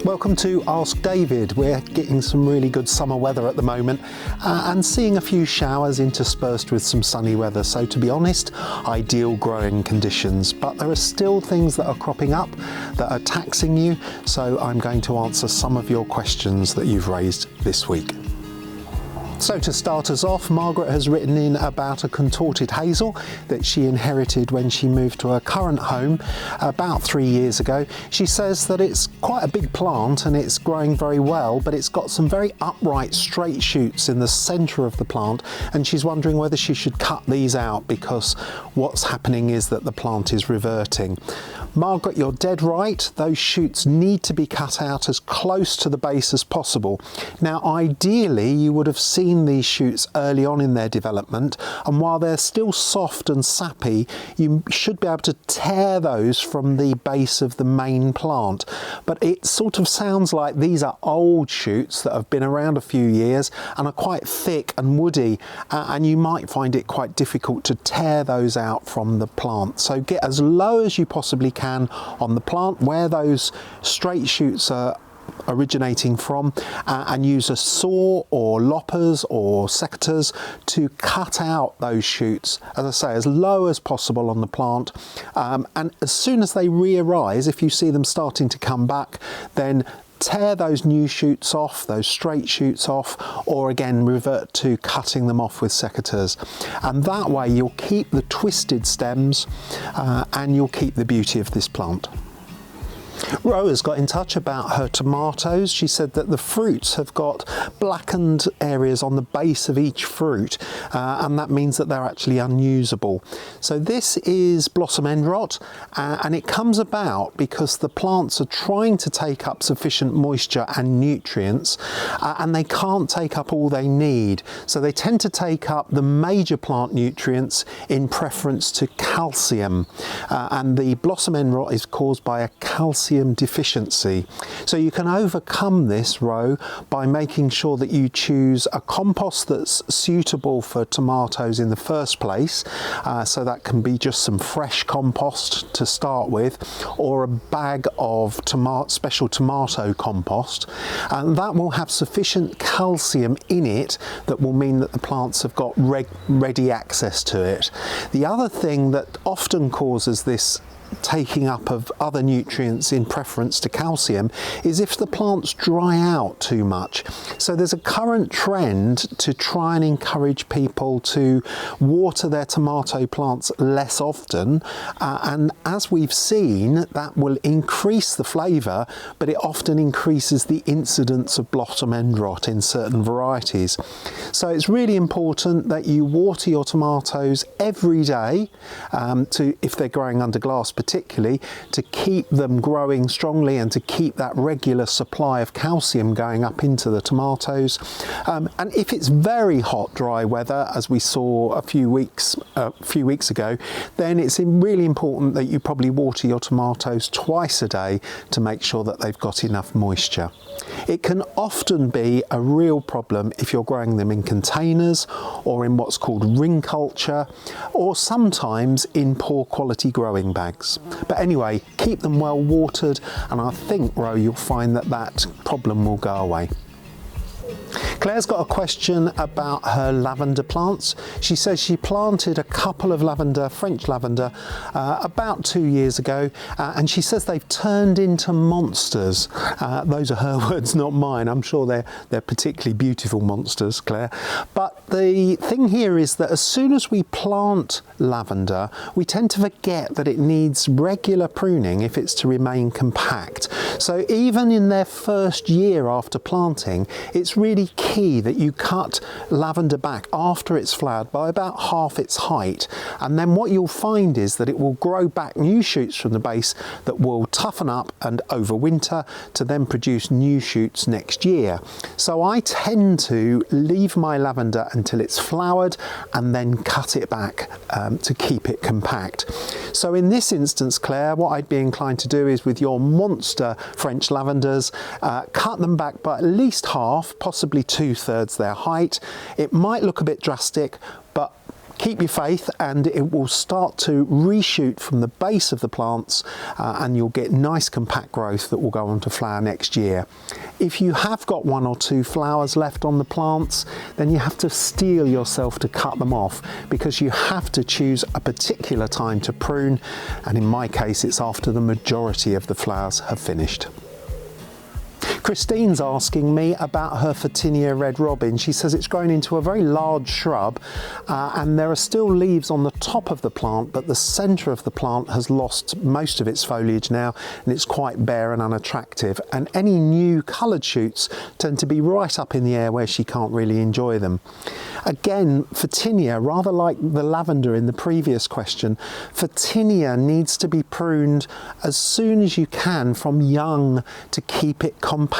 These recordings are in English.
Welcome to Ask David. We're getting some really good summer weather at the moment and seeing a few showers interspersed with some sunny weather. So to be honest, ideal growing conditions, but there are still things that are cropping up that are taxing you. So I'm going to answer some of your questions that you've raised this week. So to start us off, Margaret has written in about a contorted hazel that she inherited when she moved to her current home about 3 years ago. She says that it's quite a big plant and it's growing very well, but it's got some very upright straight shoots in the centre of the plant, and she's wondering whether she should cut these out because what's happening is that the plant is reverting. Margaret, you're dead right. Those shoots need to be cut out as close to the base as possible. Now, ideally, you would have seen these shoots early on in their development, and while they're still soft and sappy, you should be able to tear those from the base of the main plant. But it sort of sounds like these are old shoots that have been around a few years and are quite thick and woody, and you might find it quite difficult to tear those out from the plant. So get as low as you possibly can on the plant where those straight shoots are originating from, and use a saw or loppers or secateurs to cut out those shoots, as I say, as low as possible on the plant, and as soon as they re-arise, if you see them starting to come back, then tear those new shoots off, those straight shoots off, or again revert to cutting them off with secateurs. And that way you'll keep the twisted stems and you'll keep the beauty of this plant. Ro has got in touch about her tomatoes. She said that the fruits have got blackened areas on the base of each fruit, and that means that they're actually unusable. So this is blossom end rot, and it comes about because the plants are trying to take up sufficient moisture and nutrients, and they can't take up all they need. So they tend to take up the major plant nutrients in preference to calcium, and the blossom end rot is caused by a calcium deficiency. So you can overcome this, Ro, by making sure that you choose a compost that's suitable for tomatoes in the first place. So that can be just some fresh compost to start with, or a bag of special tomato compost, and that will have sufficient calcium in it that will mean that the plants have got ready access to it. The other thing that often causes this taking up of other nutrients in preference to calcium is if the plants dry out too much. So there's a current trend to try and encourage people to water their tomato plants less often, and as we've seen, that will increase the flavour, but it often increases the incidence of blossom end rot in certain varieties. So it's really important that you water your tomatoes every day, if they're growing under glass particularly, to keep them growing strongly and to keep that regular supply of calcium going up into the tomatoes. And if it's very hot, dry weather, as we saw a few weeks ago, then it's really important that you probably water your tomatoes twice a day to make sure that they've got enough moisture. It can often be a real problem if you're growing them in containers or in what's called ring culture, or sometimes in poor quality growing bags. But anyway, keep them well watered, and I think, Ro, you'll find that that problem will go away. Claire's got a question about her lavender plants. She says she planted a couple of French lavender, about 2 years ago, and she says they've turned into monsters. Those are her words, not mine. I'm sure they're particularly beautiful monsters, Claire. But the thing here is that as soon as we plant lavender, we tend to forget that it needs regular pruning if it's to remain compact. So even in their first year after planting, it's really key that you cut lavender back after it's flowered by about half its height, and then what you'll find is that it will grow back new shoots from the base that will toughen up and overwinter to then produce new shoots next year. So I tend to leave my lavender until it's flowered and then cut it back to keep it compact. So in this instance, Claire, what I'd be inclined to do is with your monster French lavenders, cut them back by at least half, possibly 2/3 their height. It might look a bit drastic, but keep your faith and it will start to reshoot from the base of the plants and you'll get nice compact growth that will go on to flower next year. If you have got 1 or 2 flowers left on the plants, then you have to steel yourself to cut them off, because you have to choose a particular time to prune, and in my case it's after the majority of the flowers have finished. Christine's asking me about her photinia red robin. She says it's grown into a very large shrub and there are still leaves on the top of the plant, but the centre of the plant has lost most of its foliage now and it's quite bare and unattractive, and any new coloured shoots tend to be right up in the air where she can't really enjoy them. Again, photinia, rather like the lavender in the previous question, photinia needs to be pruned as soon as you can from young to keep it compact.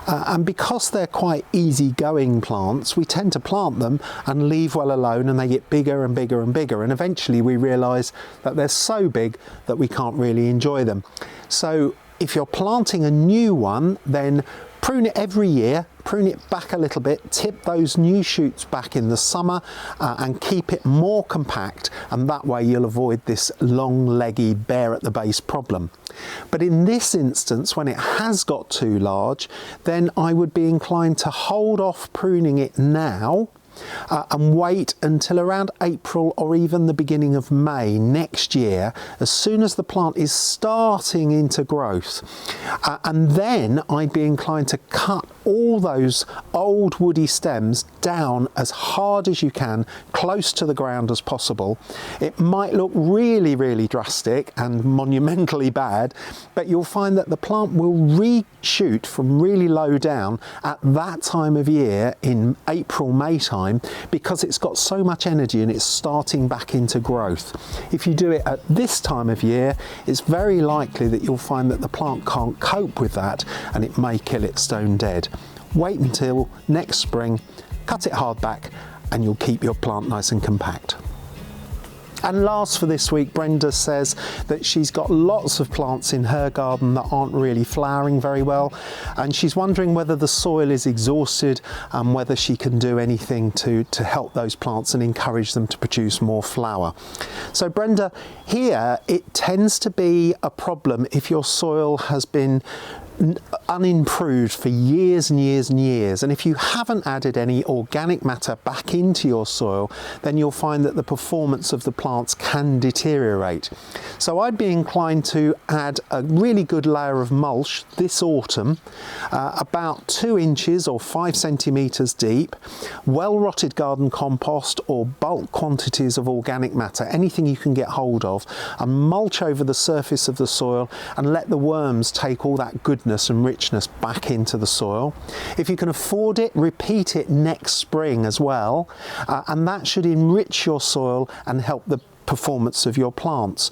And because they're quite easy-going plants, we tend to plant them and leave well alone, and they get bigger and bigger and bigger, and eventually we realise that they're so big that we can't really enjoy them. So if you're planting a new one, then prune it every year, prune it back a little bit, tip those new shoots back in the summer and keep it more compact, and that way you'll avoid this long leggy bare at the base problem. But in this instance, when it has got too large, then I would be inclined to hold off pruning it now and wait until around April or even the beginning of May next year, as soon as the plant is starting into growth. And then I'd be inclined to cut all those old woody stems down as hard as you can, close to the ground as possible. It might look really, really drastic and monumentally bad, but you'll find that the plant will reshoot from really low down at that time of year in April, May time, because it's got so much energy and it's starting back into growth. If you do it at this time of year, it's very likely that you'll find that the plant can't cope with that and it may kill it stone dead. Wait until next spring, cut it hard back, and you'll keep your plant nice and compact. And last for this week, Brenda says that she's got lots of plants in her garden that aren't really flowering very well, and she's wondering whether the soil is exhausted and whether she can do anything to help those plants and encourage them to produce more flower. So Brenda, here it tends to be a problem if your soil has been unimproved for years and years and years, and if you haven't added any organic matter back into your soil, then you'll find that the performance of the plants can deteriorate. So I'd be inclined to add a really good layer of mulch this autumn, about 2 inches or 5 centimetres deep, well rotted garden compost or bulk quantities of organic matter, anything you can get hold of, and mulch over the surface of the soil and let the worms take all that goodness and richness back into the soil. If you can afford it, repeat it next spring as well, and that should enrich your soil and help the performance of your plants.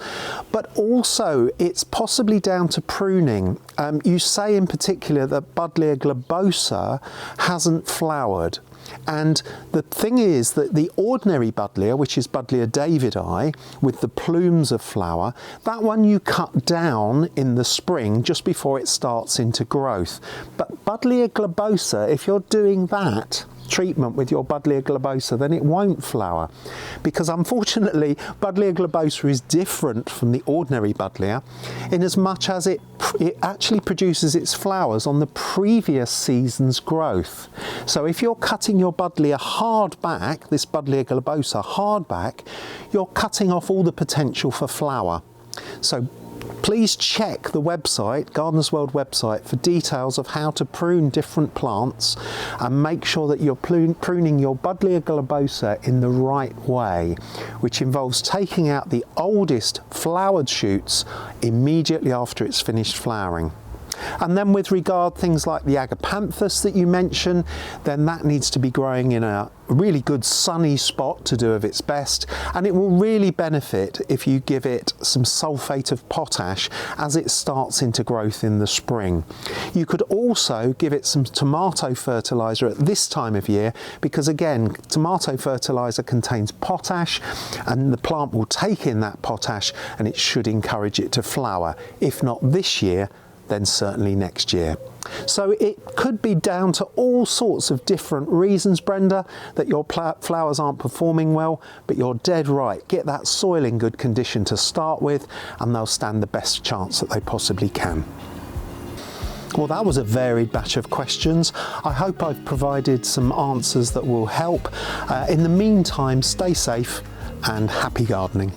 But also it's possibly down to pruning. You say in particular that Buddleia globosa hasn't flowered. And the thing is that the ordinary Buddleia, which is Buddleia davidi, with the plumes of flower, that one you cut down in the spring just before it starts into growth. But Buddleia globosa, if you're doing that treatment with your Buddleia globosa, then it won't flower, because unfortunately Buddleia globosa is different from the ordinary Buddleia in as much as it actually produces its flowers on the previous season's growth. So if you're cutting your Buddleia hard back, this Buddleia globosa hard back, you're cutting off all the potential for flower. So please check the website, Gardener's World website, for details of how to prune different plants, and make sure that you're pruning your Buddleia globosa in the right way, which involves taking out the oldest flowered shoots immediately after it's finished flowering. And then with regard things like the agapanthus that you mentioned, then that needs to be growing in a really good sunny spot to do of its best, and it will really benefit if you give it some sulphate of potash as it starts into growth in the spring. You could also give it some tomato fertiliser at this time of year, because again, tomato fertiliser contains potash and the plant will take in that potash and it should encourage it to flower, if not this year, then certainly next year. So it could be down to all sorts of different reasons, Brenda, that your flowers aren't performing well, but you're dead right. Get that soil in good condition to start with, and they'll stand the best chance that they possibly can. Well, that was a varied batch of questions. I hope I've provided some answers that will help. In the meantime, stay safe and happy gardening.